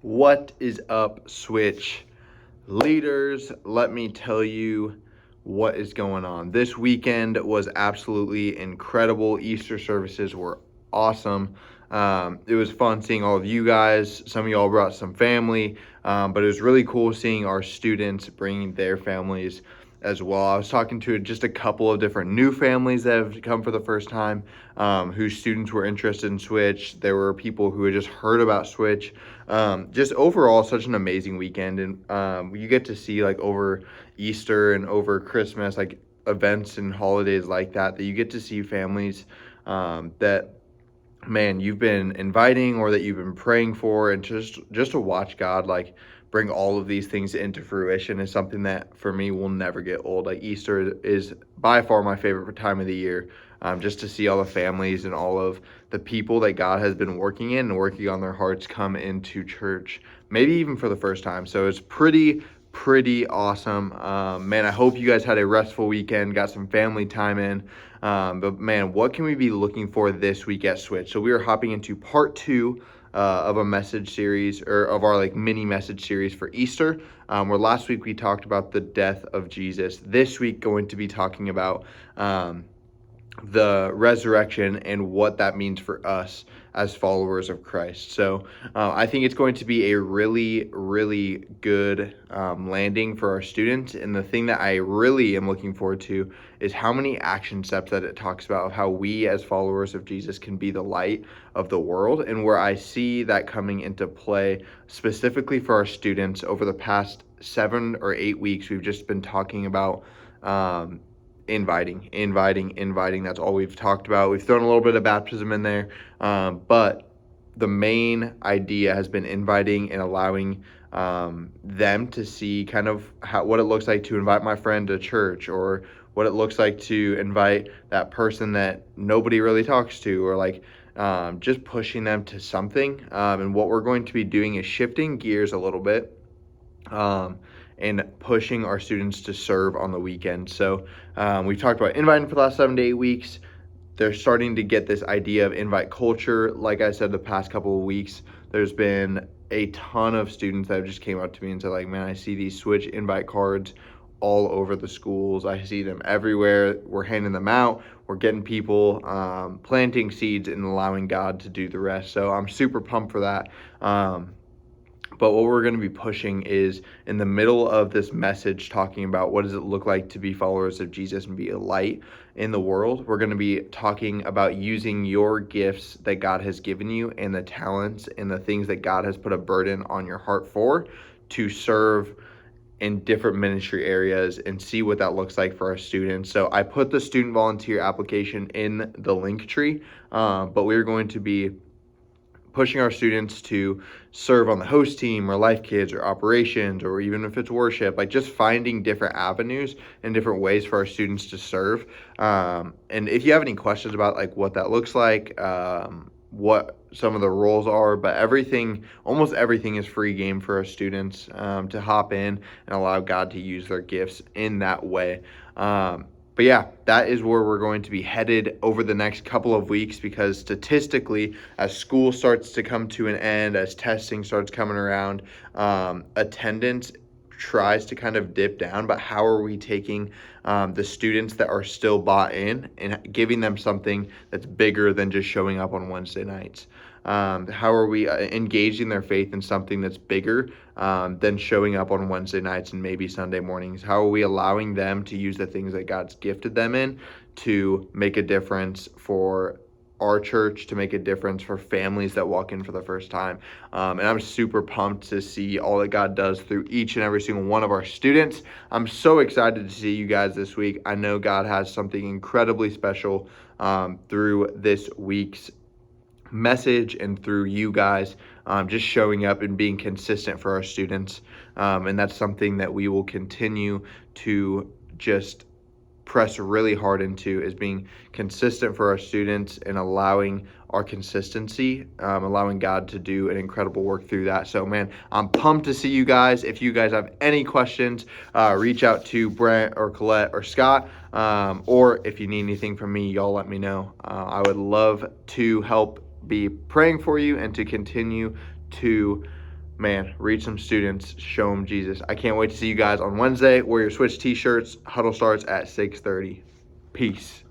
What is up, Switch leaders? Let me tell you what is going on. This weekend was absolutely incredible. Easter services were awesome. It was fun seeing all of you guys. Some of y'all brought some family, but it was really cool seeing our students bringing their families as well. I was talking to just a couple of different new families that have come for the first time, whose students were interested in Switch. There were people who had just heard about Switch. Just overall, such an amazing weekend, and you get to see like over Easter and over Christmas, like events and holidays like that you get to see families that man you've been inviting or that you've been praying for, and just to watch God like bring all of these things into fruition is something that for me will never get old. Like Easter is by far my favorite time of the year. Just to see all the families and all of the people that God has been working in and working on their hearts come into church, maybe even for the first time. So it's pretty awesome. Man, I hope you guys had a restful weekend, got some family time in. But man, what can we be looking for this week at Switch? So we are hopping into part two of a message series, or of our like mini message series for Easter, where last week we talked about the death of Jesus. This week going to be talking about the resurrection and what that means for us as followers of Christ. So I think it's going to be a really good landing for our students. And the thing that I really am looking forward to is how many action steps that it talks about of how we as followers of Jesus can be the light of the world, and where I see that coming into play specifically for our students. Over the past 7 or 8 weeks, we've just been talking about inviting. That's all we've talked about. We've thrown a little bit of baptism in there, but the main idea has been inviting and allowing them to see kind of what it looks like to invite my friend to church, or what it looks like to invite that person that nobody really talks to, or like just pushing them to something. And what we're going to be doing is shifting gears a little bit. And pushing our students to serve on the weekend. So we've talked about inviting for the last 7 to 8 weeks. They're starting to get this idea of invite culture. Like I said, the past couple of weeks, there's been a ton of students that have just came up to me and said, like, man, I see these Switch invite cards all over the schools. I see them everywhere. We're handing them out. We're getting people planting seeds and allowing God to do the rest. So I'm super pumped for that. But what we're going to be pushing is in the middle of this message talking about what does it look like to be followers of Jesus and be a light in the world. We're going to be talking about using your gifts that God has given you and the talents and the things that God has put a burden on your heart for to serve in different ministry areas and see what that looks like for our students. So I put the student volunteer application in the link tree, but we're going to be pushing our students to serve on the host team or life kids or operations, or even if it's worship, like just finding different avenues and different ways for our students to serve. And if you have any questions about like what that looks like, what some of the roles are, but almost everything is free game for our students to hop in and allow God to use their gifts in that way. But yeah, that is where we're going to be headed over the next couple of weeks, because statistically, as school starts to come to an end, as testing starts coming around, attendance tries to kind of dip down. But how are we taking the students that are still bought in and giving them something that's bigger than just showing up on Wednesday nights? How are we engaging their faith in something that's bigger than showing up on Wednesday nights and maybe Sunday mornings? How are we allowing them to use the things that God's gifted them in to make a difference for our church, to make a difference for families that walk in for the first time? And I'm super pumped to see all that God does through each and every single one of our students. I'm so excited to see you guys this week. I know God has something incredibly special through this week's message and through you guys just showing up and being consistent for our students. And that's something that we will continue to just press really hard into, is being consistent for our students and allowing our consistency, allowing God to do an incredible work through that. So man, I'm pumped to see you guys. If you guys have any questions, reach out to Brent or Colette or Scott, or if you need anything from me, y'all let me know. I would love to help be praying for you and to continue to man, reach some students, show them Jesus. I can't wait to see you guys on Wednesday. Wear your Switch t-shirts. Huddle starts at 6:30. Peace.